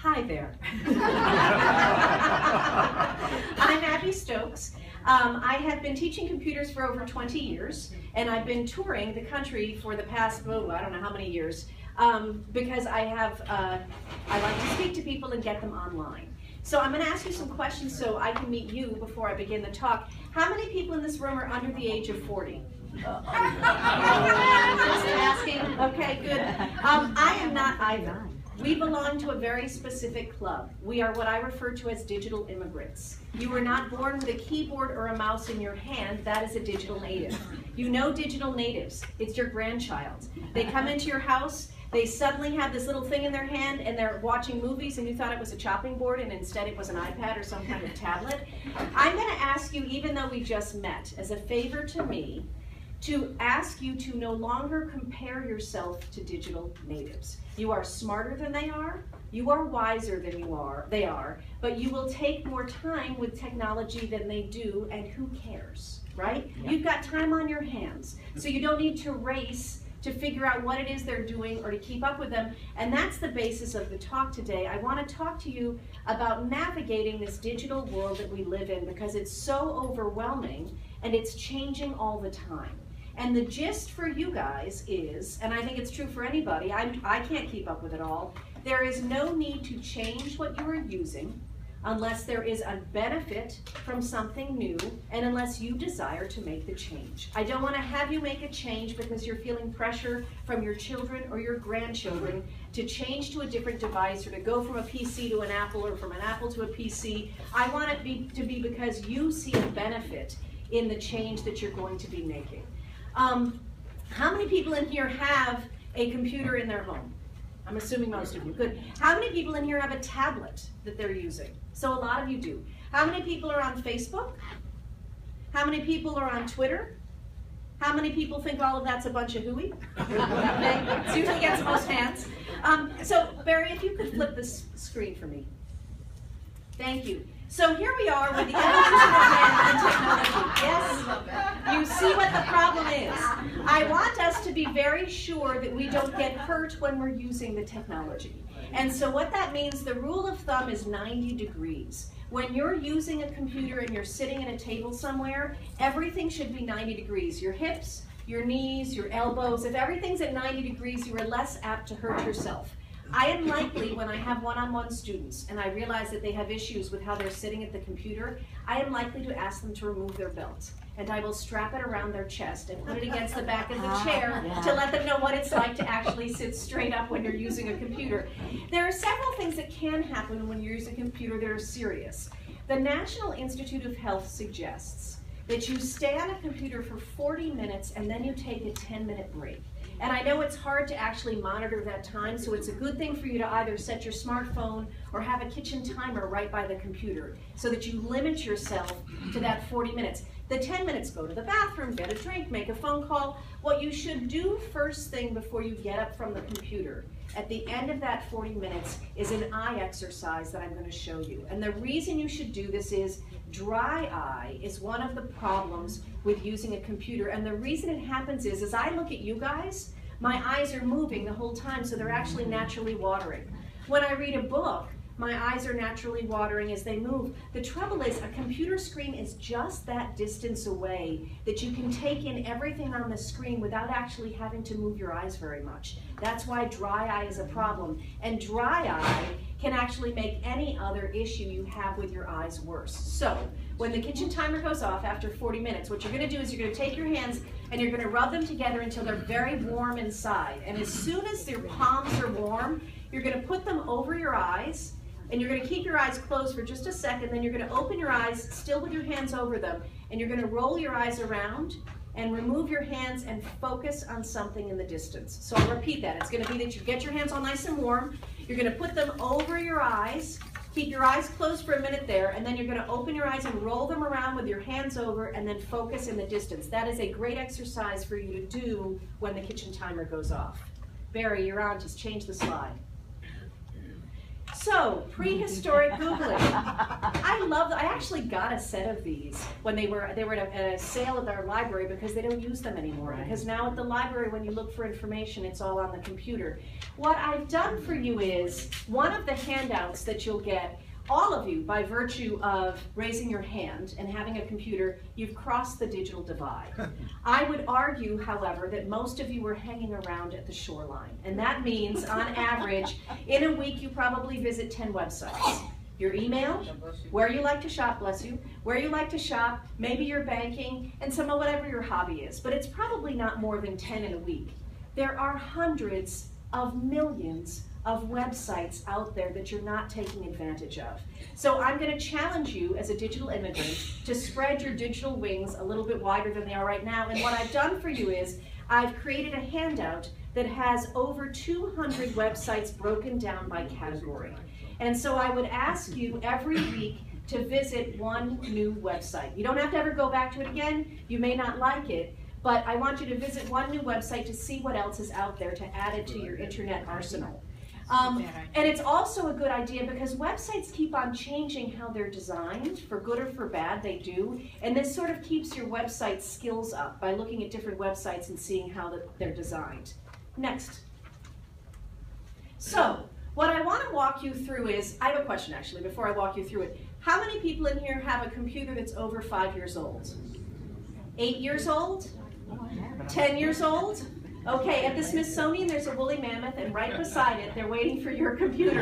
Hi there. I'm Abby Stokes. I have been teaching computers for over 20 years, and I've been touring the country for the past, I don't know how many years, because I like to speak to people and get them online. So I'm going to ask you some questions so I can meet you before I begin the talk. How many people in this room are under the age of 40? Just asking. Okay, good. I am not either. We belong to a very specific club. We are what I refer to as digital immigrants. You were not born with a keyboard or a mouse in your hand. That is a digital native. You know digital natives. It's your grandchild. They come into your house, they suddenly have this little thing in their hand and they're watching movies and you thought it was a chopping board and instead it was an iPad or some kind of tablet. I'm going to ask you, even though we just met, as a favor to me, to ask you to no longer compare yourself to digital natives. You are smarter than they are, you are wiser than they are, but you will take more time with technology than they do, and who cares, right? Yep. You've got time on your hands, so you don't need to race to figure out what it is they're doing or to keep up with them, and that's the basis of the talk today. I want to talk to you about navigating this digital world that we live in because it's so overwhelming and it's changing all the time. And the gist for you guys is, and I think it's true for anybody, I can't keep up with it all, there is no need to change what you are using unless there is a benefit from something new and unless you desire to make the change. I don't want to have you make a change because you're feeling pressure from your children or your grandchildren to change to a different device or to go from a PC to an Apple or from an Apple to a PC. I want it to be because you see a benefit in the change that you're going to be making. How many people in here have a computer in their home? I'm assuming most of you. Good. How many people in here have a tablet that they're using? So a lot of you do. How many people are on Facebook? How many people are on Twitter? How many people think all of that's a bunch of hooey? Okay. It usually gets most hands. So Barry, if you could flip this screen for me. Thank you. So here we are with the evolution of man and technology. Yes, you see what the problem is. I want us to be very sure that we don't get hurt when we're using the technology. And so what that means, the rule of thumb is 90 degrees. When you're using a computer and you're sitting at a table somewhere, everything should be 90 degrees. Your hips, your knees, your elbows, if everything's at 90 degrees, you are less apt to hurt yourself. I am likely, when I have one-on-one students and I realize that they have issues with how they're sitting at the computer, I am likely to ask them to remove their belt. And I will strap it around their chest and put it against the back of the chair to let them know what it's like to actually sit straight up when you're using a computer. There are several things that can happen when you're using a computer that are serious. The National Institute of Health suggests that you stay on a computer for 40 minutes and then you take a 10-minute break. And I know it's hard to actually monitor that time, so it's a good thing for you to either set your smartphone or have a kitchen timer right by the computer so that you limit yourself to that 40 minutes. The 10 minutes, go to the bathroom, get a drink, make a phone call. What you should do first thing before you get up from the computer at the end of that 40 minutes is an eye exercise that I'm going to show you. And the reason you should do this is dry eye is one of the problems with using a computer. And the reason it happens is, as I look at you guys, my eyes are moving the whole time, so they're actually naturally watering. When I read a book, my eyes are naturally watering as they move. The trouble is, a computer screen is just that distance away that you can take in everything on the screen without actually having to move your eyes very much. That's why dry eye is a problem. And dry eye can actually make any other issue you have with your eyes worse. So, when the kitchen timer goes off after 40 minutes, what you're going to do is you're going to take your hands and you're going to rub them together until they're very warm inside. And as soon as your palms are warm, you're going to put them over your eyes, and you're going to keep your eyes closed for just a second, then you're going to open your eyes, still with your hands over them, and you're going to roll your eyes around and remove your hands and focus on something in the distance. So I'll repeat that. It's going to be that you get your hands all nice and warm, you're going to put them over your eyes, keep your eyes closed for a minute there, and then you're going to open your eyes and roll them around with your hands over and then focus in the distance. That is a great exercise for you to do when the kitchen timer goes off. Barry, you're on. Just change the slide. So, prehistoric Googling. I actually got a set of these when they were at a sale at our library because they don't use them anymore. Because now at the library, when you look for information, it's all on the computer. What I've done for you is, one of the handouts that you'll get, all of you, by virtue of raising your hand and having a computer, you've crossed the digital divide. I would argue, however, that most of you were hanging around at the shoreline. And that means, on average, in a week you probably visit 10 websites. Your email, where you like to shop, bless you, where you like to shop, maybe your banking, and some of whatever your hobby is. But it's probably not more than 10 in a week. There are hundreds of millions of websites out there that you're not taking advantage of. So I'm going to challenge you as a digital immigrant to spread your digital wings a little bit wider than they are right now. And what I've done for you is I've created a handout that has over 200 websites broken down by category. And so I would ask you every week to visit one new website. You don't have to ever go back to it again. You may not like it, but I want you to visit one new website to see what else is out there to add it to your internet arsenal. And it's also a good idea because websites keep on changing how they're designed, for good or for bad, they do. And this sort of keeps your website skills up by looking at different websites and seeing how they're designed. Next. So, what I want to walk you through is, I have a question actually before I walk you through it. How many people in here have a computer that's over 5 years old? 8 years old? 10 years old? Okay, at the Smithsonian there's a woolly mammoth, and right beside it they're waiting for your computer.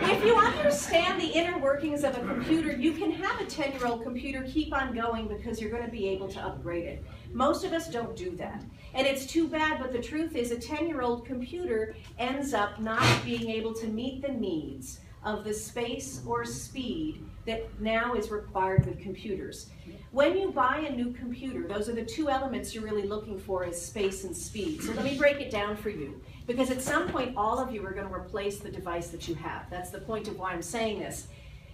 If you understand the inner workings of a computer, you can have a 10-year-old computer keep on going because you're going to be able to upgrade it. Most of us don't do that. And it's too bad, but the truth is a 10-year-old computer ends up not being able to meet the needs of the space or speed that now is required with computers. When you buy a new computer, those are the two elements you're really looking for, is space and speed. So let me break it down for you, because at some point all of you are going to replace the device that you have. That's the point of why I'm saying this.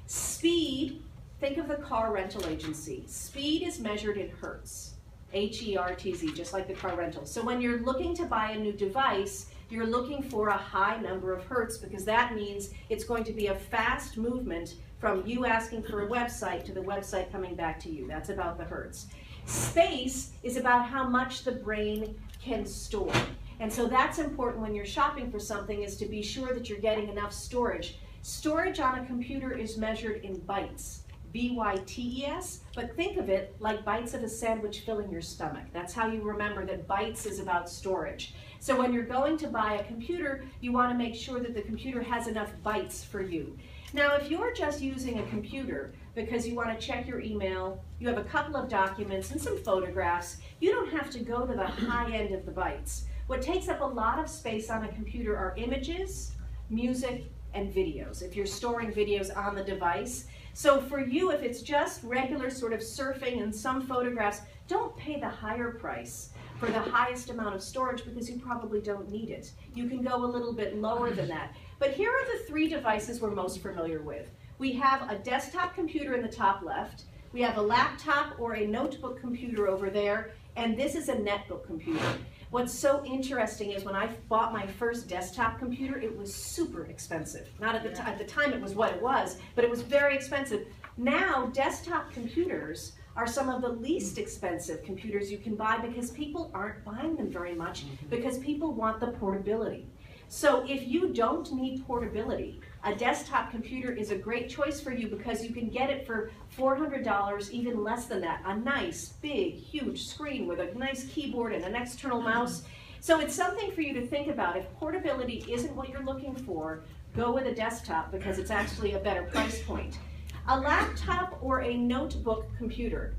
Speed, think of the car rental agency. Speed is measured in hertz, H-E-R-T-Z, just like the car rental. So when you're looking to buy a new device, you're looking for a high number of hertz because that means it's going to be a fast movement from you asking for a website to the website coming back to you. That's about the hertz. Space is about how much the brain can store. And so that's important when you're shopping for something, is to be sure that you're getting enough storage. Storage on a computer is measured in bytes, B-Y-T-E-S, but think of it like bites of a sandwich filling your stomach. That's how you remember that bytes is about storage. So when you're going to buy a computer, you want to make sure that the computer has enough bytes for you. Now, if you're just using a computer because you want to check your email, you have a couple of documents and some photographs, you don't have to go to the high end of the bytes. What takes up a lot of space on a computer are images, music, and videos, if you're storing videos on the device. So for you, if it's just regular sort of surfing and some photographs, don't pay the higher price for the highest amount of storage because you probably don't need it. You can go a little bit lower than that. But here are the three devices we're most familiar with. We have a desktop computer in the top left, we have a laptop or a notebook computer over there, and this is a netbook computer. What's so interesting is when I bought my first desktop computer, it was super expensive. Not at the time it was what it was, but it was very expensive. Now, desktop computers are some of the least expensive computers you can buy because people aren't buying them very much because people want the portability. So if you don't need portability, a desktop computer is a great choice for you because you can get it for $400, even less than that. A nice, big, huge screen with a nice keyboard and an external mouse. So it's something for you to think about. If portability isn't what you're looking for, go with a desktop because it's actually a better price point. A laptop or a notebook computer.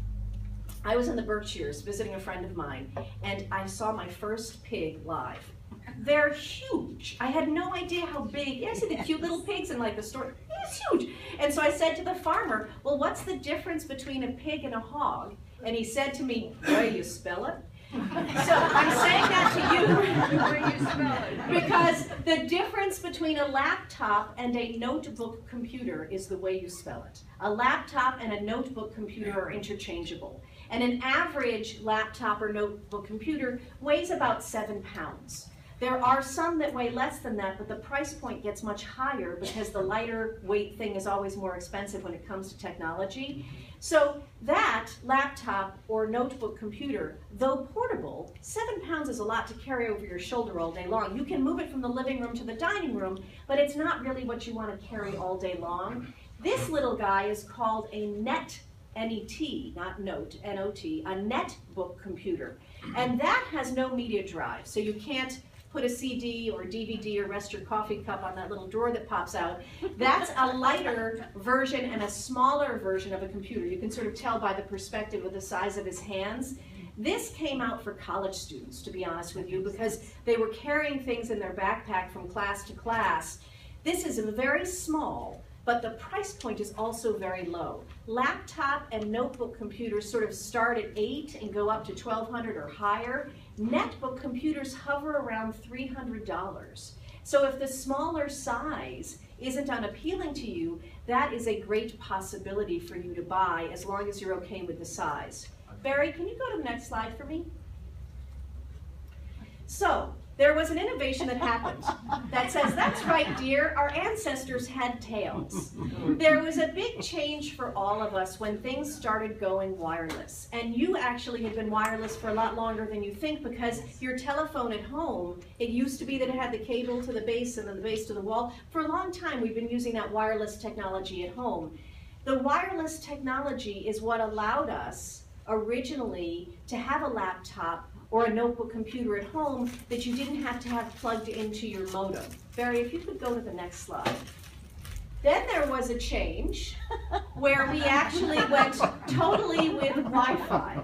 I was in the Berkshires visiting a friend of mine, and I saw my first pig live. They're huge. I had no idea how big. I see the cute little pigs in like the store. It's huge. And so I said to the farmer, well, what's the difference between a pig and a hog? And he said to me, the way you spell it. So I'm saying that to you The way you spell it. because the difference between a laptop and a notebook computer is the way you spell it. A laptop and a notebook computer are interchangeable. And an average laptop or notebook computer weighs about 7 pounds. There are some that weigh less than that, but the price point gets much higher because the lighter weight thing is always more expensive when it comes to technology. So that laptop or notebook computer, though portable, 7 pounds is a lot to carry over your shoulder all day long. You can move it from the living room to the dining room, but it's not really what you want to carry all day long. This little guy is called a net, N-E-T, not note, N-O-T, a netbook computer. And that has no media drive, so you can't put a CD or DVD or rest your coffee cup on that little drawer that pops out. That's a lighter version and a smaller version of a computer. You can sort of tell by the perspective of the size of his hands. This came out for college students, to be honest with you, because they were carrying things in their backpack from class to class. This is very small, but the price point is also very low. Laptop and notebook computers sort of start at $8 and go up to $1,200 or higher. Netbook computers hover around $300. So if the smaller size isn't unappealing to you, that is a great possibility for you to buy as long as you're okay with the size. Barry, can you go to the next slide for me? So, there was an innovation that happened that says, that's right, dear, our ancestors had tails. There was a big change for all of us when things started going wireless. And you actually had been wireless for a lot longer than you think, because your telephone at home, it used to be that it had the cable to the base and then the base to the wall. For a long time, we've been using that wireless technology at home. The wireless technology is what allowed us originally to have a laptop or a notebook computer at home that you didn't have to have plugged into your modem. Barry, if you could go to the next slide. Then there was a change where we actually went totally with Wi-Fi.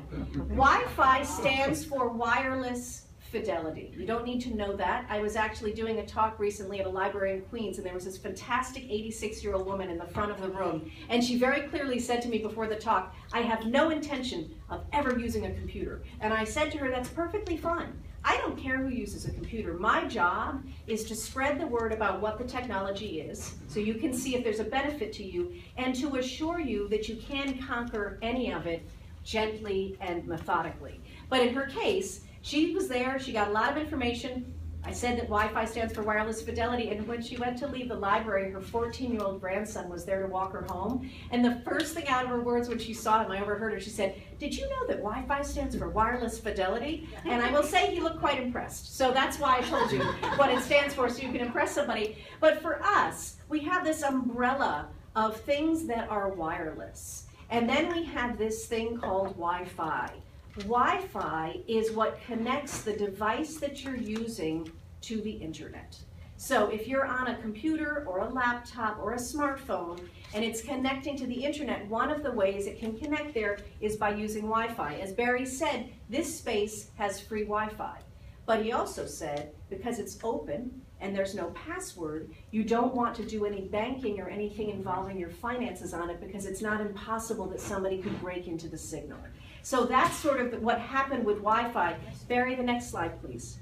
Wi-Fi stands for wireless fidelity. You don't need to know that. I was actually doing a talk recently at a library in Queens, and there was this fantastic 86-year-old woman in the front of the room, and she very clearly said to me before the talk, I have no intention of ever using a computer. And I said to her, that's perfectly fine. I don't care who uses a computer. My job is to spread the word about what the technology is, so you can see if there's a benefit to you, and to assure you that you can conquer any of it gently and methodically. But in her case, she was there, she got a lot of information. I said that Wi-Fi stands for wireless fidelity, and when she went to leave the library, her 14-year-old grandson was there to walk her home. And the first thing out of her words when she saw him, I overheard her, she said, did you know that Wi-Fi stands for wireless fidelity? And I will say he looked quite impressed. So that's why I told you what it stands for, so you can impress somebody. But for us, we have this umbrella of things that are wireless. And then we have this thing called Wi-Fi. Wi-Fi is what connects the device that you're using to the internet. So if you're on a computer or a laptop or a smartphone and it's connecting to the internet, one of the ways it can connect there is by using Wi-Fi. As Barry said, this space has free Wi-Fi. But he also said, because it's open and there's no password, you don't want to do any banking or anything involving your finances on it, because it's not impossible that somebody could break into the signal. So that's sort of what happened with Wi-Fi. Barry, the next slide, please.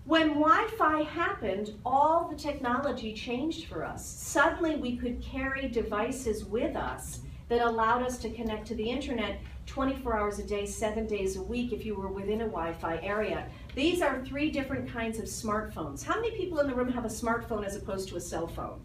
When Wi-Fi happened, all the technology changed for us. Suddenly we could carry devices with us that allowed us to connect to the internet 24 hours a day, 7 days a week if you were within a Wi-Fi area. These are 3 different kinds of smartphones. How many people in the room have a smartphone as opposed to a cell phone?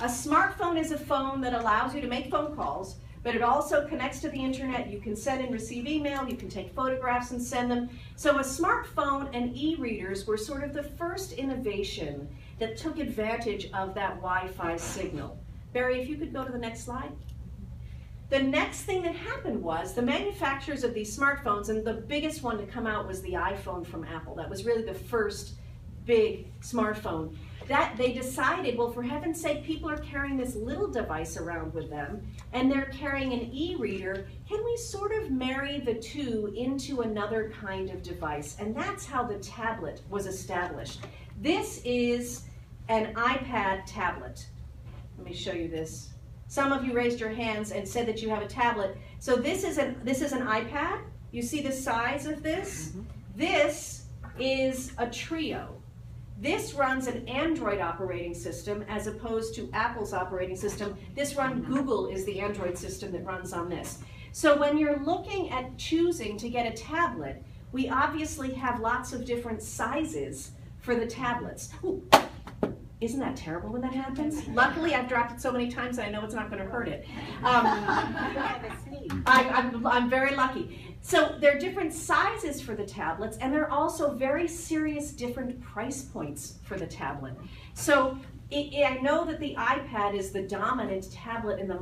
A smartphone is a phone that allows you to make phone calls, but it also connects to the internet. You can send and receive email, you can take photographs and send them. So a smartphone and e-readers were sort of the first innovation that took advantage of that Wi-Fi signal. Barry, if you could go to the next slide. The next thing that happened was the manufacturers of these smartphones, and the biggest one to come out was the iPhone from Apple. That was really the first big smartphone. That they decided, well, for heaven's sake, people are carrying this little device around with them, and they're carrying an e-reader. Can we sort of marry the two into another kind of device? And that's how the tablet was established. This is an iPad tablet. Let me show you this. Some of you raised your hands and said that you have a tablet. So this is an iPad. You see the size of this? This is a Trio. This runs an Android operating system as opposed to Apple's operating system. Google is the Android system that runs on this. So when you're looking at choosing to get a tablet, We obviously have lots of different sizes for the tablets. Ooh, isn't that terrible when that happens? Luckily, I've dropped it so many times that I know it's not going to hurt it. I'm very lucky. So there are different sizes for the tablets, and there are also very serious different price points for the tablet. So I know that the iPad is the dominant tablet in the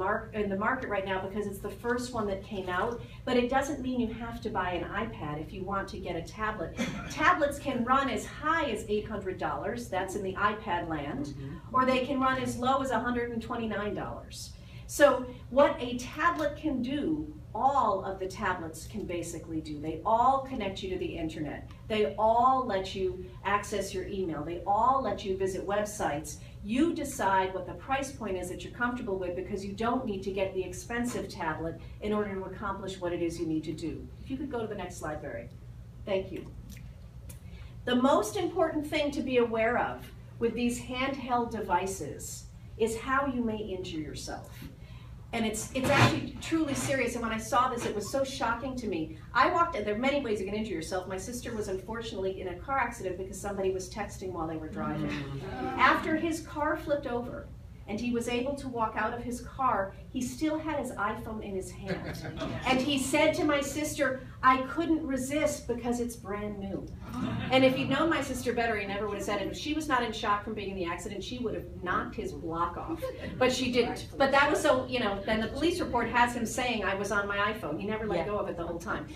market right now because it's the first one that came out, but it doesn't mean you have to buy an iPad if you want to get a tablet. Tablets can run as high as $800, that's in the iPad land, or they can run as low as $129. So what a tablet can do, all of the tablets can basically do. They all connect you to the internet. They all let you access your email. They all let you visit websites. You decide what the price point is that you're comfortable with because you don't need to get the expensive tablet in order to accomplish what it is you need to do. If you could go to the next slide, Barry. Thank you. The most important thing to be aware of with these handheld devices is how you may injure yourself. And it's actually truly serious, and when I saw this, it was so shocking to me. There are many ways you can injure yourself. My sister was unfortunately in a car accident because somebody was texting while they were driving. After his car flipped over, and he was able to walk out of his car, he still had his iPhone in his hand. And he said to my sister, I couldn't resist because it's brand new. And if you'd known my sister better, he never would have said it. If she was not in shock from being in the accident, she would have knocked his block off. But she didn't. But that was so, then the police report has him saying I was on my iPhone. He never let go of it the whole time.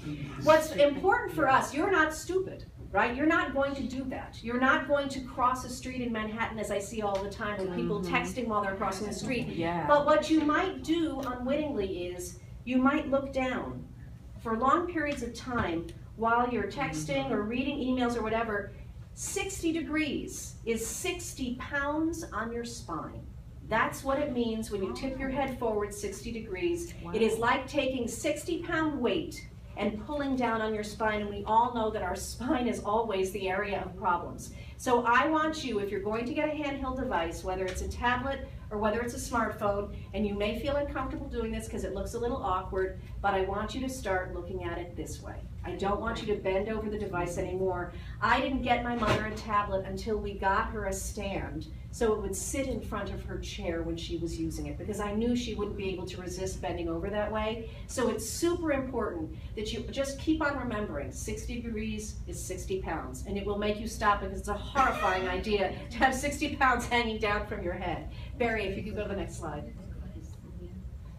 What's important for us, you're not stupid. Right? You're not going to do that. You're not going to cross a street in Manhattan, as I see all the time, with people texting while they're crossing the street. Yeah. But what you might do unwittingly is you might look down for long periods of time while you're texting or reading emails or whatever. 60 degrees is 60 pounds on your spine. That's what it means when you tip your head forward 60 degrees. Wow. It is like taking 60-pound weight and pulling down on your spine, and we all know that our spine is always the area of problems. So I want you, if you're going to get a handheld device, whether it's a tablet or whether it's a smartphone, and you may feel uncomfortable doing this because it looks a little awkward, but I want you to start looking at it this way. I don't want you to bend over the device anymore. I didn't get my mother a tablet until we got her a stand so it would sit in front of her chair when she was using it, because I knew she wouldn't be able to resist bending over that way. So it's super important that you just keep on remembering 60 degrees is 60 pounds, and it will make you stop because it's a horrifying idea to have 60 pounds hanging down from your head. Barry, if you could go to the next slide.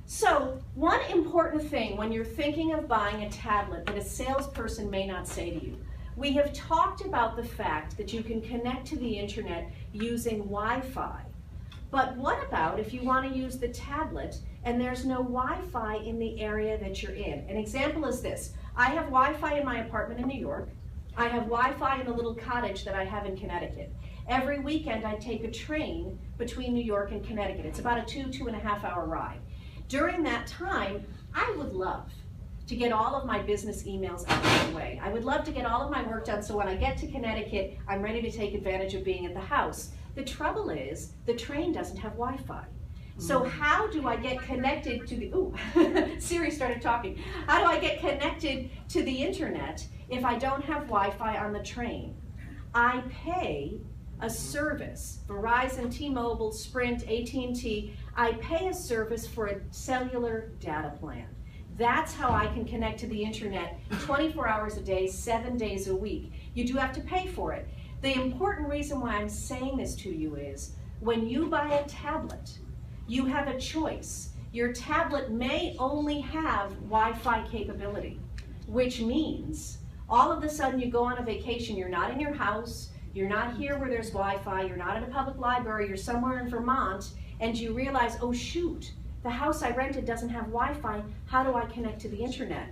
So one important thing when you're thinking of buying a tablet that a salesperson may not say to you, we have talked about the fact that you can connect to the internet using Wi-Fi. But what about if you want to use the tablet and there's no Wi-Fi in the area that you're in? An example is this. I have Wi-Fi in my apartment in New York. I have Wi-Fi in the little cottage that I have in Connecticut. Every weekend I take a train between New York and Connecticut. It's about a 2.5 hour ride. During that time, I would love to get all of my business emails out of the way. I would love to get all of my work done so when I get to Connecticut, I'm ready to take advantage of being at the house. The trouble is, the train doesn't have Wi-Fi. So how do I get connected to the, Siri started talking. How do I get connected to the internet if I don't have Wi-Fi on the train? I pay a service, Verizon, T-Mobile, Sprint, AT&T, I pay a service for a cellular data plan. That's how I can connect to the internet 24 hours a day, 7 days a week. You do have to pay for it. The important reason why I'm saying this to you is when you buy a tablet, you have a choice. Your tablet may only have Wi-Fi capability, which means all of a sudden you go on a vacation, you're not in your house, you're not here where there's Wi-Fi, you're not at a public library, you're somewhere in Vermont, and you realize, oh shoot, the house I rented doesn't have Wi-Fi, how do I connect to the internet?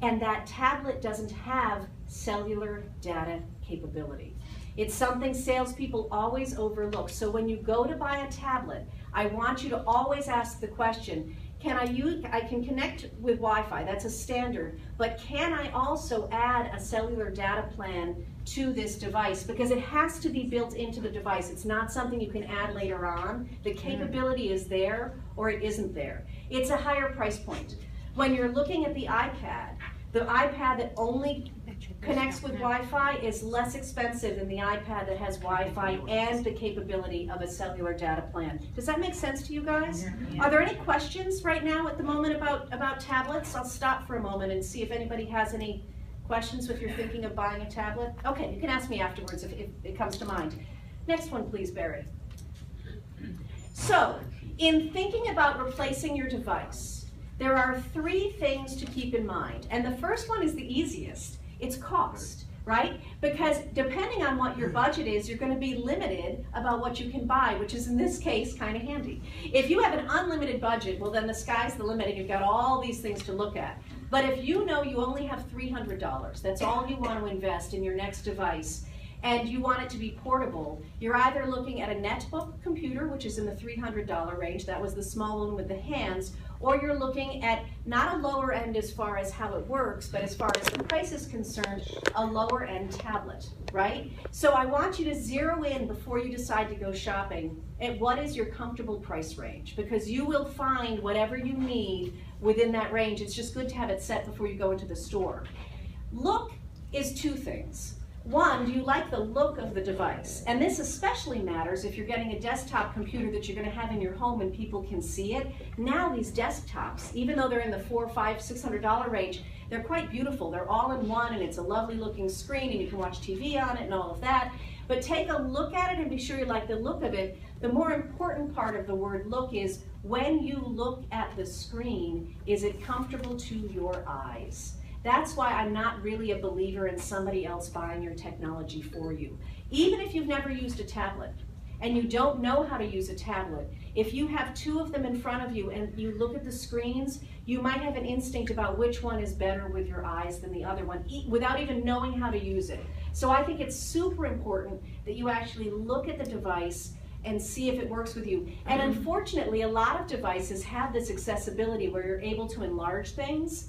And that tablet doesn't have cellular data capability. It's something salespeople always overlook. So when you go to buy a tablet, I want you to always ask the question, I can connect with Wi-Fi, that's a standard, but can I also add a cellular data plan to this device? Because it has to be built into the device. It's not something you can add later on. The capability is there or it isn't there. It's a higher price point. When you're looking at the iPad that only connects with Wi-Fi is less expensive than the iPad that has Wi-Fi and the capability of a cellular data plan. Does that make sense to you guys? Are there any questions right now at the moment about tablets? I'll stop for a moment and see if anybody has any questions if you're thinking of buying a tablet. Okay, you can ask me afterwards if it comes to mind. Next one, please, Barry. So, in thinking about replacing your device, there are 3 things to keep in mind. And the first one is the easiest. It's cost, right? Because depending on what your budget is, you're going to be limited about what you can buy, which is in this case kind of handy. If you have an unlimited budget, well then the sky's the limit and you've got all these things to look at. But if you know you only have $300, that's all you want to invest in your next device, and you want it to be portable, you're either looking at a netbook computer, which is in the $300 range, that was the small one with the hands, or you're looking at not a lower end as far as how it works, but as far as the price is concerned, a lower end tablet, right? So I want you to zero in before you decide to go shopping at what is your comfortable price range, because you will find whatever you need within that range. It's just good to have it set before you go into the store. Look is 2 things. One, do you like the look of the device? And this especially matters if you're getting a desktop computer that you're going to have in your home and people can see it. Now these desktops, even though they're in the $400, $500, $600 range, they're quite beautiful. They're all in one and it's a lovely looking screen and you can watch TV on it and all of that. But take a look at it and be sure you like the look of it. The more important part of the word look is when you look at the screen, is it comfortable to your eyes? That's why I'm not really a believer in somebody else buying your technology for you. Even if you've never used a tablet and you don't know how to use a tablet, if you have 2 of them in front of you and you look at the screens, you might have an instinct about which one is better with your eyes than the other one, without even knowing how to use it. So I think it's super important that you actually look at the device and see if it works with you. And unfortunately, a lot of devices have this accessibility where you're able to enlarge things.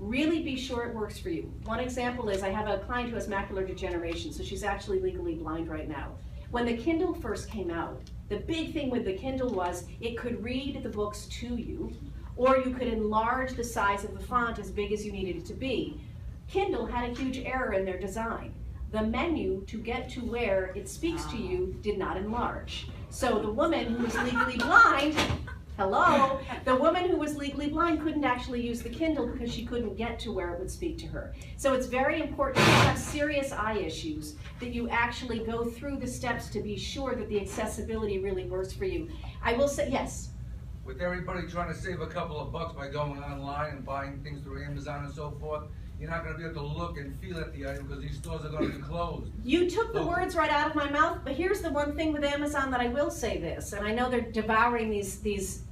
Really be sure it works for you. One example is I have a client who has macular degeneration, so she's actually legally blind right now. When the Kindle first came out, the big thing with the Kindle was it could read the books to you, or you could enlarge the size of the font as big as you needed it to be. Kindle had a huge error in their design. The menu to get to where it speaks to you did not enlarge. So the woman who was legally blind, hello, the woman who was legally blind couldn't actually use the Kindle because she couldn't get to where it would speak to her. So it's very important if you have serious eye issues that you actually go through the steps to be sure that the accessibility really works for you. I will say, yes? With everybody trying to save a couple of bucks by going online and buying things through Amazon and so forth, you're not going to be able to look and feel at the item because these stores are going to be closed. You took the words right out of my mouth, but here's the one thing with Amazon that I will say this, and I know they're devouring these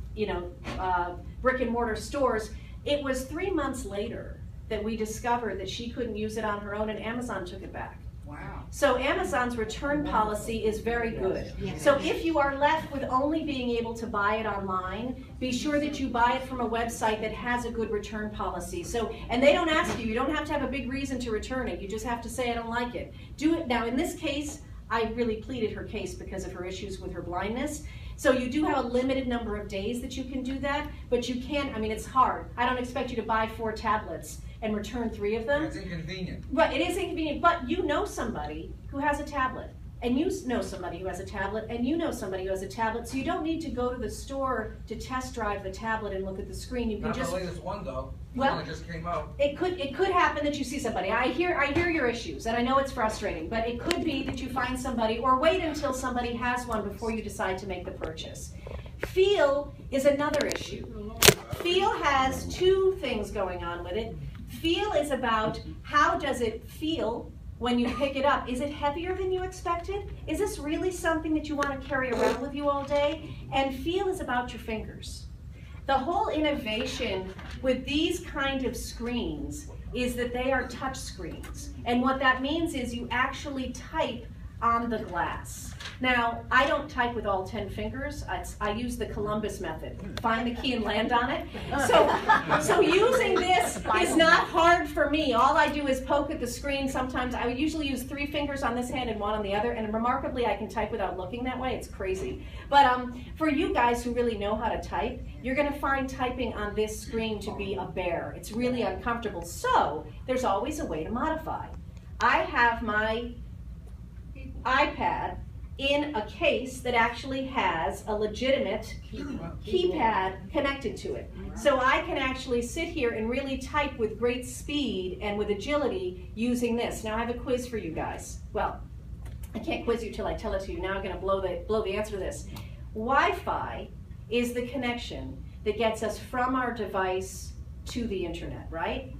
brick and mortar stores. It was 3 months later that we discovered that she couldn't use it on her own and Amazon took it back. Wow. So Amazon's return policy is very good. Yes. So if you are left with only being able to buy it online, be sure that you buy it from a website that has a good return policy. So, and they don't ask you don't have to have a big reason to return it. You just have to say, I don't like it. Do it. Now in this case, I really pleaded her case because of her issues with her blindness. So you do have a limited number of days that you can do that, but you can't, I mean, it's hard. I don't expect you to buy 4 tablets and return 3 of them. It's inconvenient. But it is inconvenient, but you know somebody who has a tablet, and you know somebody who has a tablet, and you know somebody who has a tablet, so you don't need to go to the store to test drive the tablet and look at the screen. You can Not just... the latest one though. Well, The one that just came out. It could happen that you see somebody. I hear your issues, and I know it's frustrating, but it could be that you find somebody, or wait until somebody has one before you decide to make the purchase. Feel is another issue. Feel has 2 things going on with it. Feel is about how does it feel when you pick it up. Is it heavier than you expected? Is this really something that you want to carry around with you all day? And feel is about your fingers. The whole innovation with these kind of screens is that they are touch screens. And what that means is you actually type on the glass. Now, I don't type with all 10 fingers. I use the Columbus method. Find the key and land on it. So using this is not hard for me. All I do is poke at the screen. Sometimes I would usually use 3 fingers on this hand and 1 on the other, and remarkably I can type without looking that way. It's crazy. But for you guys who really know how to type, you're going to find typing on this screen to be a bear. It's really uncomfortable. So there's always a way to modify. I have my iPad in a case that actually has a legitimate keypad connected to it. So I can actually sit here and really type with great speed and with agility using this. Now I have a quiz for you guys. Well, I can't quiz you till I tell it to you. Now I'm going to blow the answer to this. Wi-Fi is the connection that gets us from our device to the internet, right?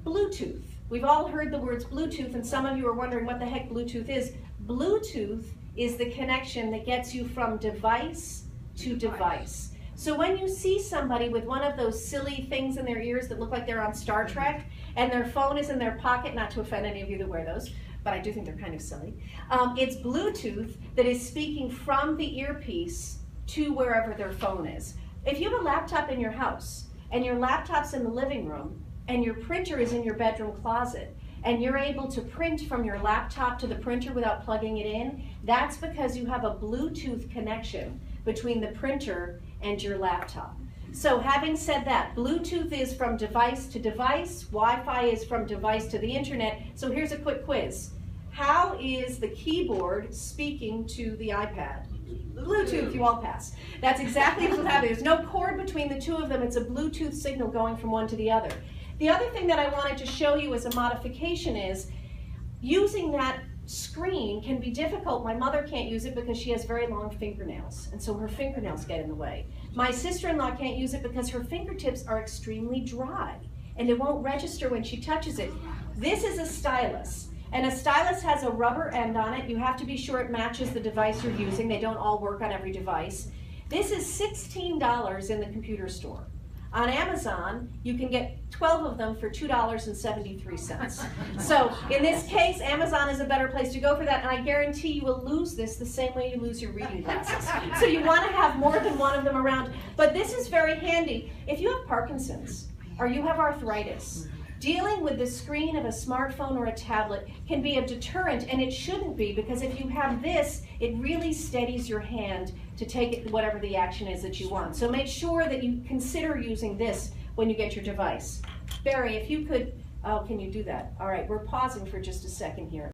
Bluetooth. We've all heard the words Bluetooth, and some of you are wondering what the heck Bluetooth is. Bluetooth is the connection that gets you from device to device. So when you see somebody with one of those silly things in their ears that look like they're on Star Trek, and their phone is in their pocket, not to offend any of you that wear those, but I do think they're kind of silly, it's Bluetooth that is speaking from the earpiece to wherever their phone is. If you have a laptop in your house, and your laptop's in the living room, and your printer is in your bedroom closet, and you're able to print from your laptop to the printer without plugging it in, that's because you have a Bluetooth connection between the printer and your laptop. So having said that, Bluetooth is from device to device, Wi-Fi is from device to the internet. So here's a quick quiz. How is the keyboard speaking to the iPad? Bluetooth, you all pass. That's exactly what's happening. There's no cord between the two of them. It's a Bluetooth signal going from one to the other. The other thing that I wanted to show you as a modification is using that screen can be difficult. My mother can't use it because she has very long fingernails, and so her fingernails get in the way. My sister-in-law can't use it because her fingertips are extremely dry, and it won't register when she touches it. This is a stylus, and a stylus has a rubber end on it. You have to be sure it matches the device you're using. They don't all work on every device. This is $16 in the computer store. On Amazon, you can get 12 of them for $2.73. So in this case, Amazon is a better place to go for that, and I guarantee you will lose this the same way you lose your reading glasses. So you want to have more than one of them around. But this is very handy. If you have Parkinson's or you have arthritis, dealing with the screen of a smartphone or a tablet can be a deterrent, and it shouldn't be, because if you have this, it really steadies your hand to take it whatever the action is that you want. So make sure that you consider using this when you get your device. Barry, if you could, oh, can you do that? All right, we're pausing for just a second here.